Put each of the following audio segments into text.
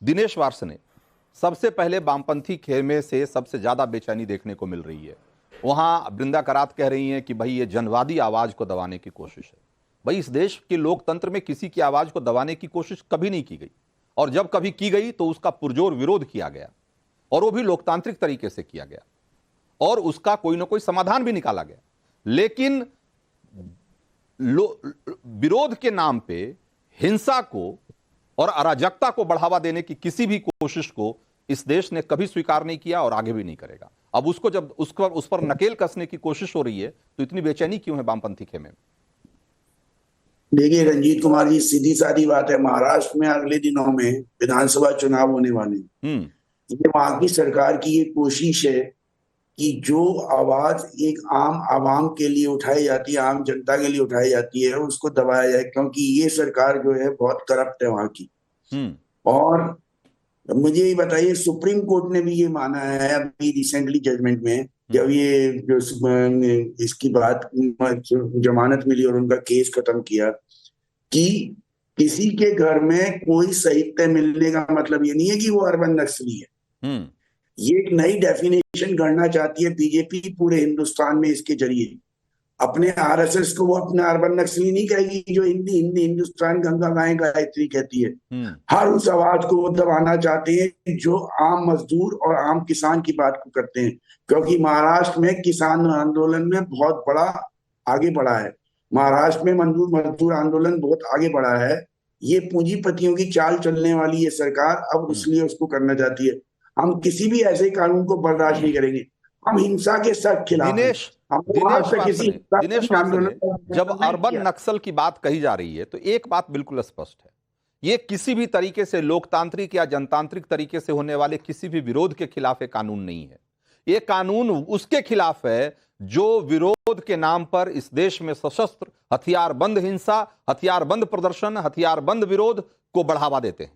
दिनेश वार्ष्णेय, सबसे पहले वामपंथी खेमे से सबसे ज्यादा बेचैनी देखने को मिल रही है। वहां बृंदा करात कह रही हैं कि भाई ये जनवादी आवाज को दबाने की कोशिश है। भाई इस देश के लोकतंत्र में किसी की आवाज को दबाने की कोशिश कभी नहीं की गई, और जब कभी की गई तो उसका पुरजोर विरोध किया गया, और वो भी लोकतांत्रिक तरीके से किया गया, और उसका कोई ना कोई समाधान भी निकाला गया। लेकिन विरोध के नाम पे हिंसा को और अराजकता को बढ़ावा देने की किसी भी कोशिश को इस देश ने कभी स्वीकार नहीं किया और आगे भी नहीं करेगा। अब उसको जब उस पर नकेल कसने की कोशिश हो रही है तो इतनी बेचैनी क्यों है वामपंथी खेमे में? देखिए रंजीत कुमार जी, सीधी सादी बात है, महाराष्ट्र में अगले दिनों में विधानसभा चुनाव होने वाले हैं। ये वहां की सरकार की ये कोशिश है कि जो आवाज एक आम आवाम के लिए उठाई जाती है, आम जनता के लिए उठाई जाती है, उसको दबाया जाए, क्योंकि ये सरकार जो है बहुत करप्ट है वहां की। और मुझे ये बताइए, सुप्रीम कोर्ट ने भी ये माना है अभी रिसेंटली जजमेंट में, जब ये जो इसकी बात जमानत मिली और उनका केस खत्म किया, कि किसी के घर में कोई साहित्य मिलने का मतलब ये नहीं है कि वो अर्बन नक्सली है। ये एक नई डेफिनेशन गढ़ना चाहती है बीजेपी पूरे हिंदुस्तान में। इसके जरिए अपने आरएसएस को वो अपना अर्बन नक्सली नहीं कहेगी जो हिंदुस्तान गंगा गाएं गायत्री कहती है। हर उस आवाज को वो दबाना चाहते हैं जो आम मजदूर और आम किसान की बात को करते हैं, क्योंकि महाराष्ट्र में किसान आंदोलन में बहुत बड़ा आगे बढ़ा है। महाराष्ट्र में मजदूर आंदोलन बहुत आगे बढ़ा है। ये पूंजीपतियों की चाल चलने वाली ये सरकार अब इसलिए उसको करना चाहती है। हम किसी भी ऐसे कानून को बर्दाश्त नहीं करेंगे। हम हिंसा के सख्त खिलाफ हैं। दिनेश वार्ष्णेय, जब अर्बन नक्सल की बात कही जा रही है तो एक बात बिल्कुल स्पष्ट है, ये किसी भी तरीके से लोकतांत्रिक या जनतांत्रिक तरीके से होने वाले किसी भी विरोध के खिलाफ एक कानून नहीं है। ये कानून उसके खिलाफ है जो विरोध के नाम पर इस देश में सशस्त्र हथियारबंद हिंसा, हथियारबंद प्रदर्शन, हथियारबंद विरोध को बढ़ावा देते हैं।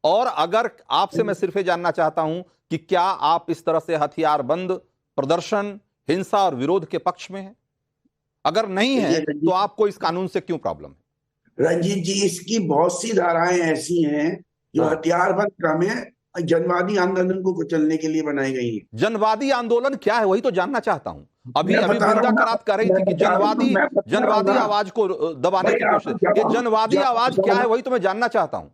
और अगर आपसे मैं सिर्फ ये जानना चाहता हूं कि क्या आप इस तरह से हथियारबंद प्रदर्शन, हिंसा और विरोध के पक्ष में हैं? अगर नहीं है तो आपको इस कानून से क्यों प्रॉब्लम है? रंजीत जी, इसकी बहुत सी धाराएं ऐसी हैं जो हथियारबंद क्रम है, जनवादी आंदोलन को कुचलने के लिए बनाई गई है। जनवादी आंदोलन क्या है वही तो जानना चाहता हूं। अभी बृंदा करात कह रही थी कि जनवादी आवाज को दबाने की कोशिश। ये जनवादी आवाज क्या है वही तो मैं जानना चाहता हूं।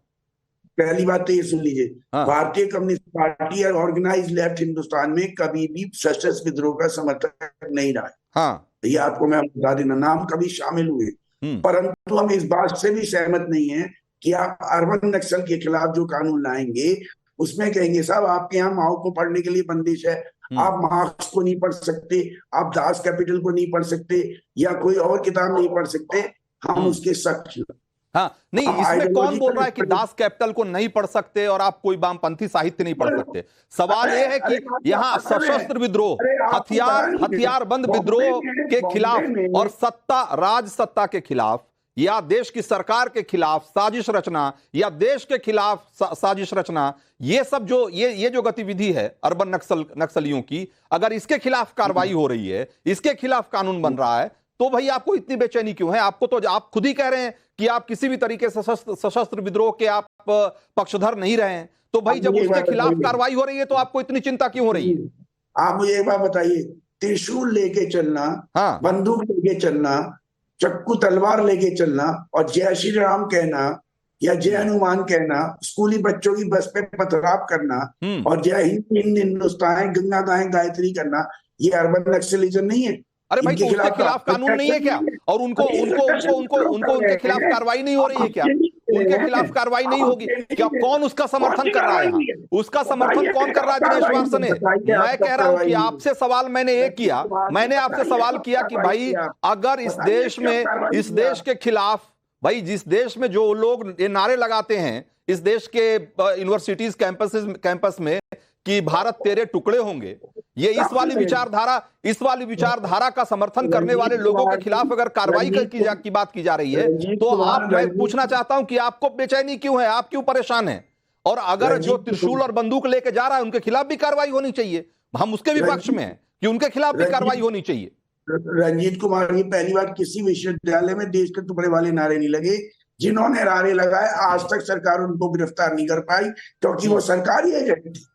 पहली बात तो ये सुन लीजिए, भारतीय कम्युनिस्ट पार्टी और ऑर्गेनाइज लेफ्ट हिंदुस्तान में कभी भी सशस्त्र विद्रोह का समर्थक नहीं रहा है। ये आपको मैं बता देना, नाम कभी शामिल हुए, परंतु हम इस बात से भी सहमत नहीं है कि आप अर्बन नक्सल के खिलाफ जो कानून लाएंगे उसमें कहेंगे साहब आपके यहाँ माओ को पढ़ने के लिए बंदिश है, आप मार्क्स को नहीं पढ़ सकते, आप दास कैपिटल को नहीं पढ़ सकते, या कोई और किताब नहीं पढ़ सकते। हम उसके सख्त नहीं, इसमें कौन बोल रहा है कि दास कैपिटल को नहीं पढ़ सकते और आप कोई वामपंथी साहित्य नहीं पढ़ सकते? सवाल यह है कि यहाँ सशस्त्र विद्रोह, हथियारबंद विद्रोह के खिलाफ और राज सत्ता के खिलाफ या देश की सरकार के खिलाफ साजिश रचना या देश के खिलाफ साजिश रचना, ये सब जो ये जो गतिविधि है अर्बन नक्सलियों की, अगर इसके खिलाफ कार्रवाई हो रही है, इसके खिलाफ कानून बन रहा है, तो भाई आपको इतनी बेचैनी क्यों है? आपको तो आप खुद ही कह रहे हैं कि आप किसी भी तरीके से सशस्त्र विद्रोह के आप पक्षधर नहीं रहे हैं, तो भाई जब उसके खिलाफ कार्रवाई हो रही है तो आपको इतनी चिंता क्यों हो रही है? आप मुझे एक बात बताइए, त्रिशूल लेके चलना, बंदूक लेके चलना, चक्कू तलवार लेके चलना और जय श्री राम कहना या जय हनुमान कहना, स्कूली बच्चों की बस पे पथराव करना और जय हिंद हिंदुस्तान गंगा गाएं गायत्री करना, ये अर्बन नक्सलिज्म नहीं है? अरे भाई, तो उसके खिलाफ कानून नहीं है क्या? और उनको उनके खिलाफ कार्रवाई नहीं हो रही है क्या? उनके खिलाफ कार्रवाई नहीं होगी क्या? कौन उसका समर्थन कर रहा है? उसका समर्थन कौन कर रहा है? दिनेश वार्ष्णेय, मैं कह रहा हूं कि आपसे सवाल मैंने एक किया, मैंने आपसे सवाल किया कि भाई अगर इस देश में, इस देश के खिलाफ, भाई जिस देश में जो लोग ये नारे लगाते हैं इस देश के यूनिवर्सिटीज कैंपस में कि भारत तेरे टुकड़े होंगे, ये इस वाली विचारधारा का समर्थन करने वाले लोगों के खिलाफ अगर कार्रवाई की बात की जा रही है तो मैं पूछना चाहता हूं कि आपको बेचैनी क्यों है? आप क्यों परेशान हैं? और अगर जो त्रिशूल और बंदूक लेके जा रहा है उनके खिलाफ भी कार्रवाई होनी चाहिए। हम उसके भी पक्ष में हैं कि उनके खिलाफ भी कार्रवाई होनी चाहिए। रंजीत कुमार जी, पहली बार किसी विश्वविद्यालय में देश के टुकड़े वाले नारे नहीं लगे, जिन्होंने नारे लगाए आज तक सरकार उनको गिरफ्तार नहीं कर पाई, क्योंकि वो सरकारी एजेंट थे।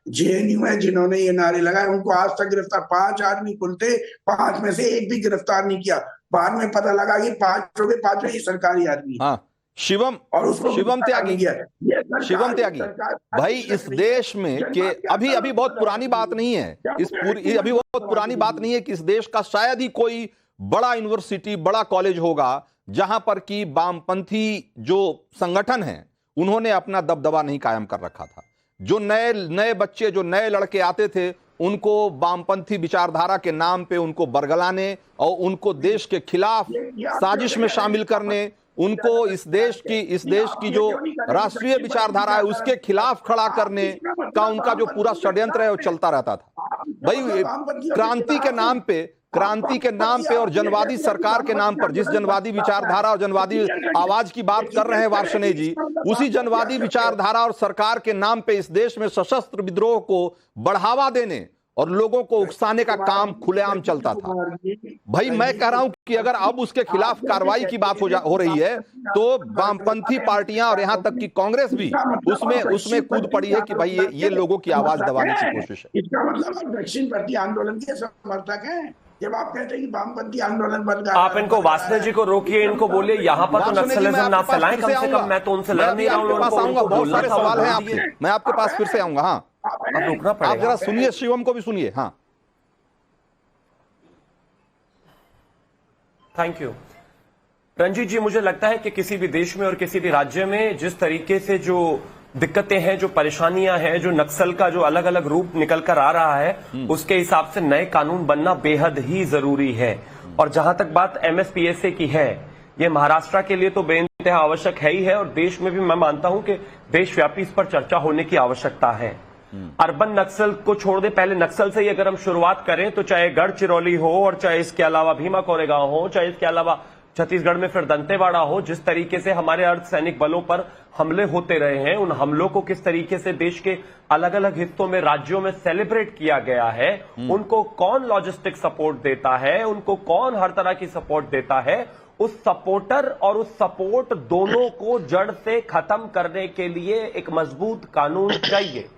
जेएनयू में जिन्होंने ये नारे लगाए उनको आज तक गिरफ्तार, 5 आदमी कुल थे, 5 में से एक भी गिरफ्तार नहीं किया। बाद में पता लगा कि 5 हो गए, 5 ही सरकारी आदमी। हाँ, शिवम त्यागी, शिवम त्यागी भाई, इस देश में के अभी बहुत पुरानी बात नहीं है, अभी बहुत पुरानी बात नहीं है कि इस देश का शायद ही कोई बड़ा यूनिवर्सिटी, बड़ा कॉलेज होगा जहां पर कि वामपंथी जो संगठन है उन्होंने अपना दबदबा नहीं कायम कर रखा था। जो नए बच्चे, जो नए लड़के आते थे, उनको वामपंथी विचारधारा के नाम पे उनको बरगलाने और उनको देश के खिलाफ साजिश में शामिल करने, उनको इस देश की जो राष्ट्रीय विचारधारा है उसके खिलाफ खड़ा करने का उनका जो पूरा षड्यंत्र है वो चलता रहता था। भाई क्रांति के नाम पे और जनवादी सरकार के नाम पर, जिस जनवादी विचारधारा और जनवादी आवाज की बात कर रहे हैं वार्ष्णेय जी, उसी जनवादी विचारधारा और सरकार के नाम पे इस देश में सशस्त्र विद्रोह को बढ़ावा देने और लोगों को उकसाने का काम खुलेआम चलता था। भाई मैं कह रहा हूं कि अगर अब उसके खिलाफ कार्रवाई की बात हो रही है तो वामपंथी पार्टियां और यहां तक कि कांग्रेस भी उसमें कूद पड़ी है कि भाई ये लोगों की आवाज दबाने की कोशिश है। इसका मतलब दक्षिणपंथी आंदोलन के समर्थक हैं। जब आप कहते हैं कि वामपंथी आंदोलन बन गया, आप इनको वार्ष्णेय जी को रोकिए, इनको बोलिए यहाँ पर तो नक्सलिज्म ना फैलाएं, कम से कम मैं तो उनसे लड़ नहीं रहा हूँ। बहुत सारे सवाल हैं आपके, मैं आपके पास फिर से आऊंगा। हाँ, अब रुकना पड़ेगा। आप जरा सुनिए, शिवम को भी सुनिए। हाँ, थैंक यू रंजीत जी। मुझे लगता है कि किसी भी देश में और किसी भी राज्य में जिस तरीके से जो दिक्कतें हैं, जो परेशानियां हैं, जो नक्सल का जो अलग अलग रूप निकल कर आ रहा है, उसके हिसाब से नए कानून बनना बेहद ही जरूरी है। और जहां तक बात एमएसपीएसए की है, ये महाराष्ट्र के लिए तो बेइंतहा आवश्यक है ही है, और देश में भी मैं मानता हूं कि देशव्यापी इस पर चर्चा होने की आवश्यकता है। अर्बन नक्सल को छोड़ दे, पहले नक्सल से ही अगर हम शुरुआत करें तो चाहे गढ़चिरौली हो और चाहे इसके अलावा भीमा कोरेगांव हो, चाहे इसके अलावा छत्तीसगढ़ में फिर दंतेवाड़ा हो, जिस तरीके से हमारे अर्धसैनिक बलों पर हमले होते रहे हैं, उन हमलों को किस तरीके से देश के अलग अलग हिस्सों में, राज्यों में सेलिब्रेट किया गया है, उनको कौन लॉजिस्टिक सपोर्ट देता है, उनको कौन हर तरह की सपोर्ट देता है, उस सपोर्टर और उस सपोर्ट दोनों को जड़ से खत्म करने के लिए एक मजबूत कानून चाहिए।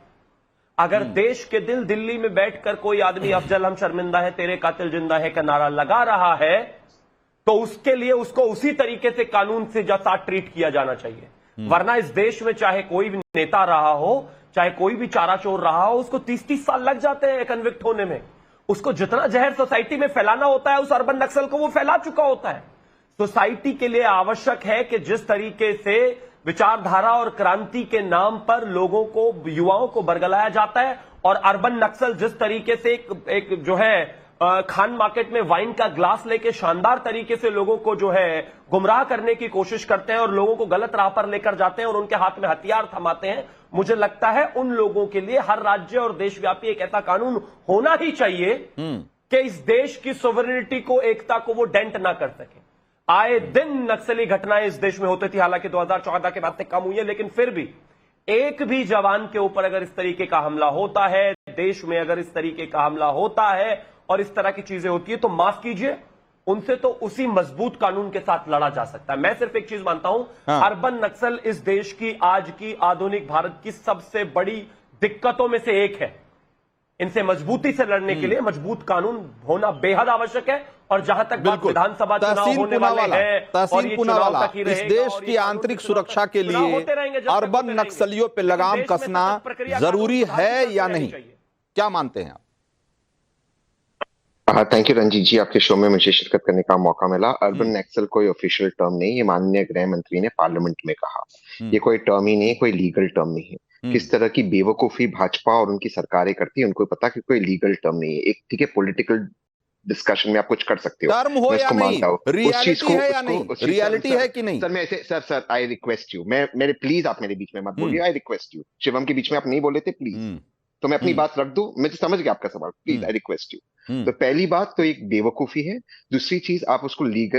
अगर देश के दिल्ली में बैठकर कोई आदमी अफजल हम शर्मिंदा है, तेरे कातिल जिंदा है का नारा लगा रहा है, तो उसके लिए उसको उसी तरीके से कानून से साथ ट्रीट किया जाना चाहिए। वरना इस देश में चाहे कोई भी नेता रहा हो, चाहे कोई भी चारा चोर रहा हो, उसको 30-30 साल लग जाते हैं कन्विक्ट होने में। उसको जितना जहर सोसाइटी में फैलाना होता है, उस अर्बन नक्सल को वो फैला चुका होता है। सोसाइटी के लिए आवश्यक है कि जिस तरीके से विचारधारा और क्रांति के नाम पर लोगों को, युवाओं को बरगलाया जाता है, और अर्बन नक्सल जिस तरीके से एक जो है खान मार्केट में वाइन का ग्लास लेके शानदार तरीके से लोगों को जो है गुमराह करने की कोशिश करते हैं और लोगों को गलत राह पर लेकर जाते हैं और उनके हाथ में हथियार थमाते हैं, मुझे लगता है उन लोगों के लिए हर राज्य और देशव्यापी एक ऐसा कानून होना ही चाहिए कि इस देश की सोवरेनिटी को, एकता को वो डेंट ना कर सके। आए दिन नक्सली घटनाएं इस देश में होती थी, हालांकि 2014 के बाद से कम हुई है, लेकिन फिर भी एक भी जवान के ऊपर अगर इस तरीके का हमला होता है, देश में अगर इस तरीके का हमला होता है और इस तरह की चीजें होती है, तो माफ कीजिए, उनसे तो उसी मजबूत कानून के साथ लड़ा जा सकता है। मैं सिर्फ एक चीज मानता हूं, अर्बन नक्सल इस देश की, आज की आधुनिक भारत की सबसे बड़ी दिक्कतों में से एक है। इनसे मजबूती से लड़ने के लिए मजबूत कानून होना बेहद आवश्यक है। और जहां तक बात विधानसभा चुनाव होने वाले हैं और ये चुनाव तक ही रहेगा, इस देश की आंतरिक सुरक्षा के लिए अर्बन नक्सलियों पे लगाम कसना जरूरी है या नहीं, क्या मानते हैं आप? थैंक यू रंजीत जी, आपके शो में मुझे शिरकत करने का मौका मिला। अर्बन नक्सल कोई ऑफिशियल टर्म नहीं, ये माननीय गृह मंत्री ने पार्लियामेंट में कहा। ये कोई टर्म ही नहीं, कोई लीगल टर्म नहीं है। किस तरह की बेवकूफी भाजपा और उनकी सरकारें करती है, उनको पता कि कोई लीगल टर्म नहीं है। एक ठीक है, पॉलिटिकल डिस्कशन में आप कुछ कर सकते हो, टर्म हो या नहीं, रियलिटी है या नहीं, रियलिटी है कि नहीं। सर मैं ऐसे, सर आई रिक्वेस्ट यू, मेरे प्लीज आप मेरे बीच में मत बोलिए, आई रिक्वेस्ट यू। शिवम के बीच में आप नहीं बोले थे, प्लीज, तो मैं अपनी बात रख दूं। मैं तो समझ गया आपका सवाल, प्लीज आई रिक्वेस्ट यू। तो पहली बात तो एक बेवकूफी है। दूसरी चीज, आप उसको लीगल